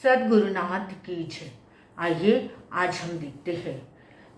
सद्गुरुनाथ की जय। आइए आज हम देखते हैं,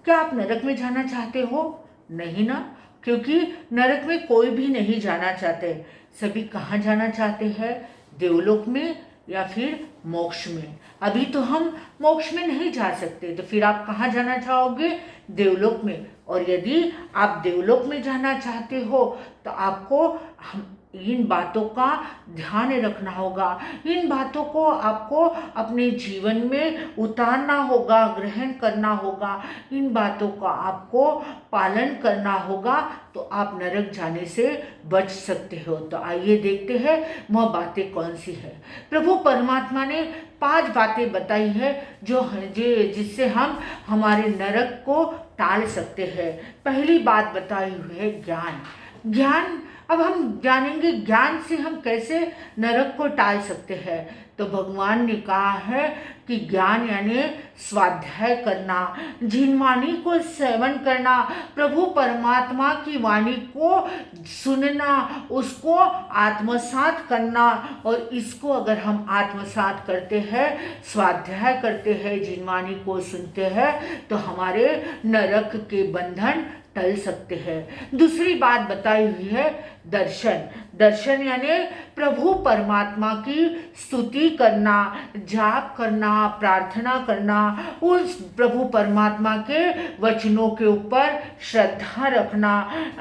क्या आप नरक में जाना चाहते हो? नहीं ना, क्योंकि नरक में कोई भी नहीं जाना चाहते। सभी कहाँ जाना चाहते हैं? देवलोक में या फिर मोक्ष में। अभी तो हम मोक्ष में नहीं जा सकते, तो फिर आप कहाँ जाना चाहोगे? देवलोक में। और यदि आप देवलोक में जाना चाहते हो तो आपको हम इन बातों का ध्यान रखना होगा। इन बातों को आपको अपने जीवन में उतारना होगा, ग्रहण करना होगा। इन बातों का आपको पालन करना होगा, तो आप नरक जाने से बच सकते हो। तो आइए देखते हैं वह बातें कौन सी है। प्रभु परमात्मा ने 5 बातें बताई है जिससे हम हमारे नरक को टाल सकते हैं। पहली बात बताई हुई है ज्ञान। ज्ञान, अब हम जानेंगे ज्ञान से हम कैसे नरक को टाल सकते हैं। तो भगवान ने कहा है कि ज्ञान यानी स्वाध्याय करना, जिन वाणी को सेवन करना, प्रभु परमात्मा की वाणी को सुनना, उसको आत्मसात करना। और इसको अगर हम आत्मसात करते हैं, स्वाध्याय करते हैं, जिन वाणी को सुनते हैं, तो हमारे नरक के बंधन टल सकते हैं। दूसरी बात बताई हुई है दर्शन। दर्शन यानी प्रभु परमात्मा की स्तुति करना, जाप करना, प्रार्थना करना, उस प्रभु परमात्मा के वचनों के ऊपर श्रद्धा रखना।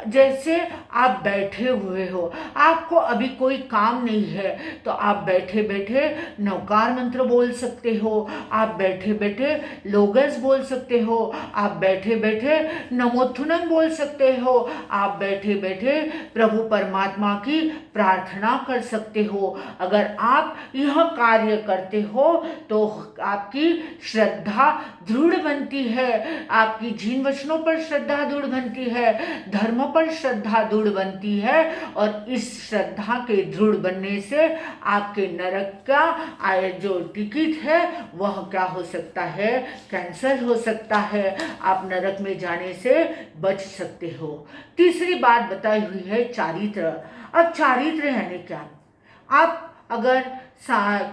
जैसे आप बैठे हुए हो, आपको अभी कोई काम नहीं है, तो आप बैठे बैठे नवकार मंत्र बोल सकते हो, आप बैठे बैठे लोगस बोल सकते हो, आप बैठे बैठे नमोथुनम बोल सकते हो, आप बैठे बैठे प्रभु परमात्मा की प्रार्थना कर सकते हो। अगर आप यह कार्य करते हो तो आपकी श्रद्धा दृढ़ बनती है, आपकी जिन वचनों पर श्रद्धा दृढ़ बनती है, धर्म पर श्रद्धा दृढ़ बनती है। और इस श्रद्धा के दृढ़ बनने से आपके नरक का जो टिकट है वह क्या हो सकता है? कैंसल हो सकता है। आप नरक में जाने से बच सकते हो। तीसरी बात बताई हुई है चारित्र। अब चारित्र यानी क्या? आप अगर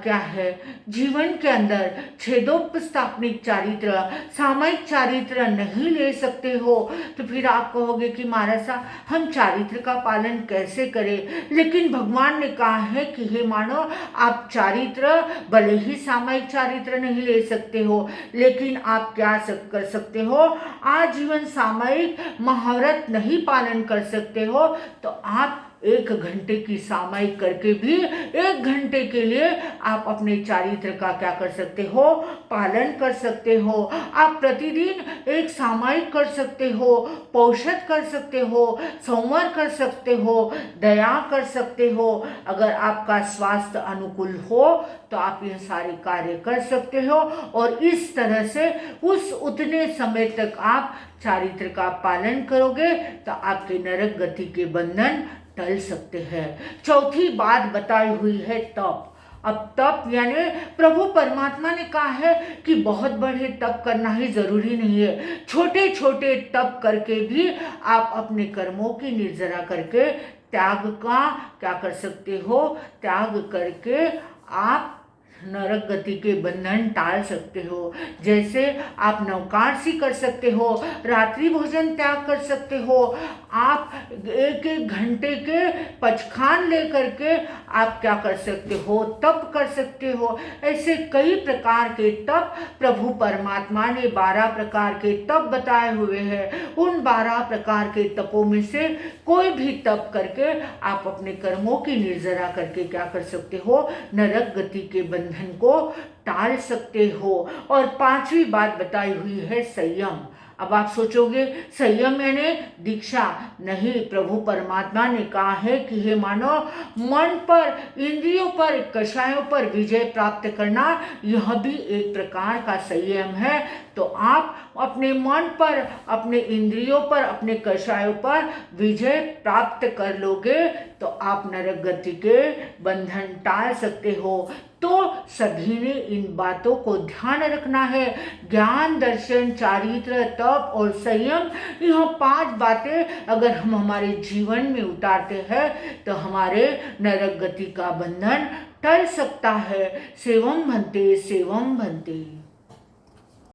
क्या है जीवन के अंदर छेदोपस्थापनिक चारित्र, सामयिक चारित्र नहीं ले सकते हो, तो फिर आप कहोगे कि महाराज साहब हम चारित्र का पालन कैसे करें? लेकिन भगवान ने कहा है कि हे मानव, आप चारित्र भले ही सामयिक चारित्र नहीं ले सकते हो, लेकिन आप क्या कर सकते हो? आजीवन सामयिक महाव्रत नहीं पालन कर सकते हो, तो आप 1 घंटे की सामयिक करके भी 1 घंटे के लिए आप अपने चारित्र का क्या कर सकते हो? पालन कर सकते हो। आप प्रतिदिन एक सामयिक कर सकते हो, पौषध कर सकते हो, संवर कर सकते हो, दया कर सकते हो। अगर आपका स्वास्थ्य अनुकूल हो तो आप यह सारे कार्य कर सकते हो, और इस तरह से उतने समय तक आप चारित्र का पालन करोगे तो आपके नरक गति के बंधन टल सकते हैं। चौथी बात बताई हुई है तप। अब तप यानी प्रभु परमात्मा ने कहा है कि बहुत बड़े तप करना ही जरूरी नहीं है। छोटे छोटे तप करके भी आप अपने कर्मों की निर्जरा करके त्याग का क्या कर सकते हो? त्याग करके आप नरक गति के बंधन टाल सकते हो। जैसे आप नवकार्सी कर सकते हो, रात्रि भोजन त्याग कर सकते हो, आप 1-1 घंटे के पचखान ले करके आप क्या कर सकते हो? तप कर सकते हो। ऐसे कई प्रकार के तप प्रभु परमात्मा ने 12 प्रकार के तप बताए हुए हैं। उन 12 प्रकार के तपों में से कोई भी तप करके आप अपने कर्मों की निर्जरा करके क्या कर सकते हो? नरक गति के बंधन को टाल सकते हो। और 5वीं बात बताई हुई है संयम। अब आप सोचोगे संयम यानी दीक्षा नहीं, प्रभु परमात्मा ने कहा है कि हे मानव, मन पर, इंद्रियों पर, कषायों पर विजय प्राप्त करना यह भी एक प्रकार का संयम है। तो आप अपने मन पर, अपने इंद्रियों पर, अपने कषायों पर विजय प्राप्त कर लोगे तो आप नरक गति के बंधन टाल सकते हो। तो सभी ने इन बातों को ध्यान रखना है। ज्ञान, दर्शन, चारित्र, तप और संयम, यह 5 बातें अगर हम हमारे जीवन में उतारते हैं तो हमारे नरक गति का बंधन टल सकता है सेवम बनते सेवम बनते।